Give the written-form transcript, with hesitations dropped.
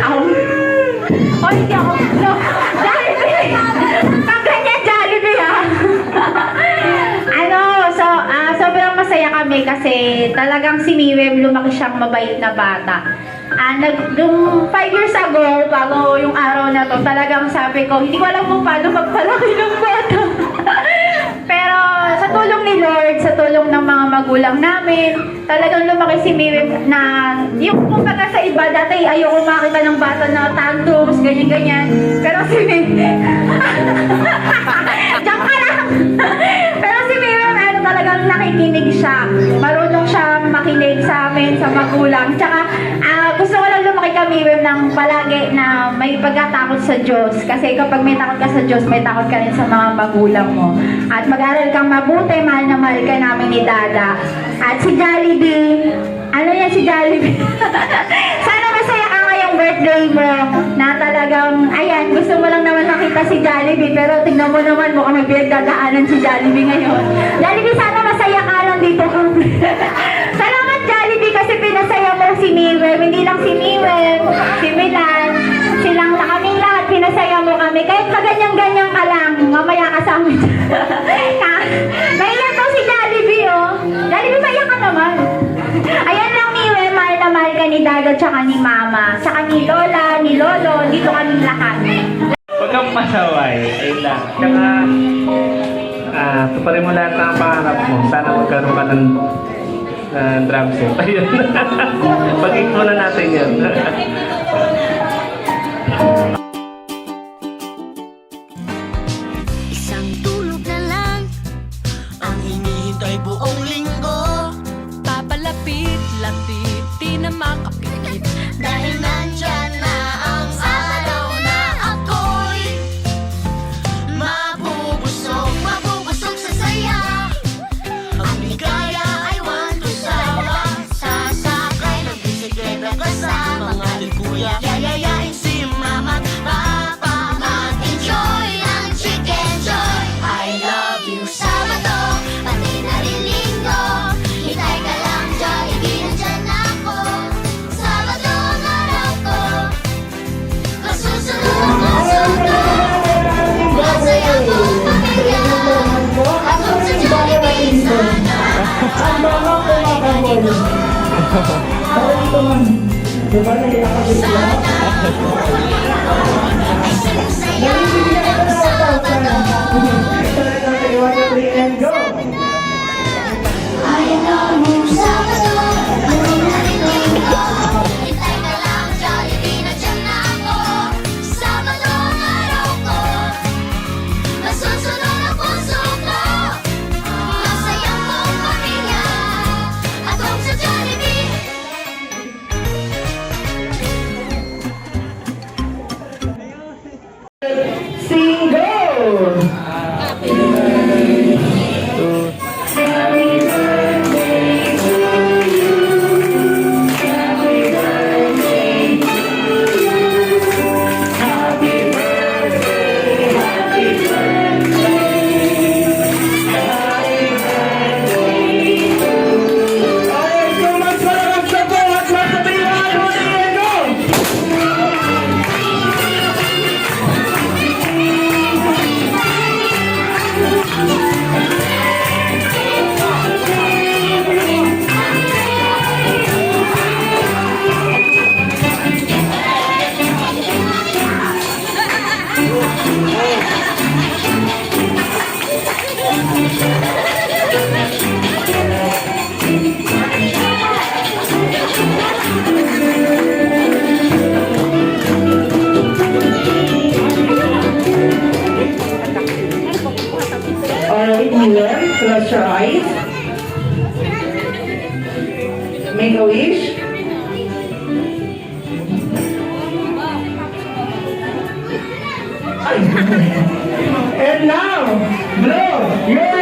Wow! O, hindi ako. No, Jollibee! Pag ganyan, Jollibee ah! Sobrang masaya kami kasi talagang si Miriam lumaki siyang mabait na bata. Nung 5 years ago, bago yung araw na to, talagang sabi ko, hindi ko alam kung paano magpalaki ng bata. Pero sa tulong ni Lord, sa tulong ng mga magulang namin, talagang lumaki si Miriam na, yung kumbaga sa iba, dati ayoko makita ng bata na tantrums, ganyan-ganyan. Pero si Miriam, diyan ka lang! Pero si Miriam, talagang nakikinig siya. Marunong siya makinig sa amin, sa magulang. Tsaka, gusto ko lang lumaki ka, Miriam, ng palagi na may pagkatakot sa Diyos. Kasi kapag may takot ka sa Diyos, may takot ka rin sa mga magulang mo. At mag-aral kang mabuti, mahal na mahal ka namin ni Dada. At si Jollibee, ano yan si Jollibee? Sana masaya ka ngayong birthday mo na talagang, ayan, gusto mo lang naman makita si Jollibee, pero tignan mo naman, mukhang may pinagdadaanan si Jollibee ngayon. Jollibee, sana masaya ka lang dito. Salamat, Jollibee, kasi pinasaya mo si Miriam. Hindi lang si Miriam, si Milan, silang kaming lahat, pinasaya mo kami. Kahit maganyan-ganyan ka lang, mamaya ka sa amin. Nailan to si Jollibee, oh. Jollibee, saya ka naman. Ayan lang, Miriam, mahal na mahal ka ni Dada tsaka ni Mama. Tsaka ni Lola, ni Lolo, dito kaming lahat. Huwag kang masaway, ayun lang. Tsaka, tuparin mo lahat ng pangarap mo. Sana magkaroon ka ng drum set. Ayun. Pag-ipunan natin yun. Isang tulog na lang ang hinihintay buong linggo. Papalapit-lapit, na makapikit. Dahil nandyan na ang araw na ako'y mabubusog sa saya. Ang ligaya ay walang sawa. Sasakay ng bisikleta kasama mga kuya. Yayayain si mama't papa. Mag-enjoy ang chicken joy. I love you Sabado, pati na rin Linggo. Hintay ka lang, Jollibee, nandyan ako. Sabado ang araw ko. Masusunod ang puso ko. Masaya kong pamilya. Abot sa Jollibee sana. Ang mga kumakaboy. Pero ito man, di ba nag-iakabit lang? Ay sinusaya ang Sabado. And go! I love you Sabado, pati na rin Linggo. Hintay ka lang, Jollibee, nandyan na ako. Sabado ang araw ko. Masusunod ang puso ko. Masaya kong pamilya. Atong sa Jollibee. Sing go! Ay, tumas pa lang ang sabaw at masabihan mo din, go! Alright, Miriam, close your eyes. Make a wish. And now, blow your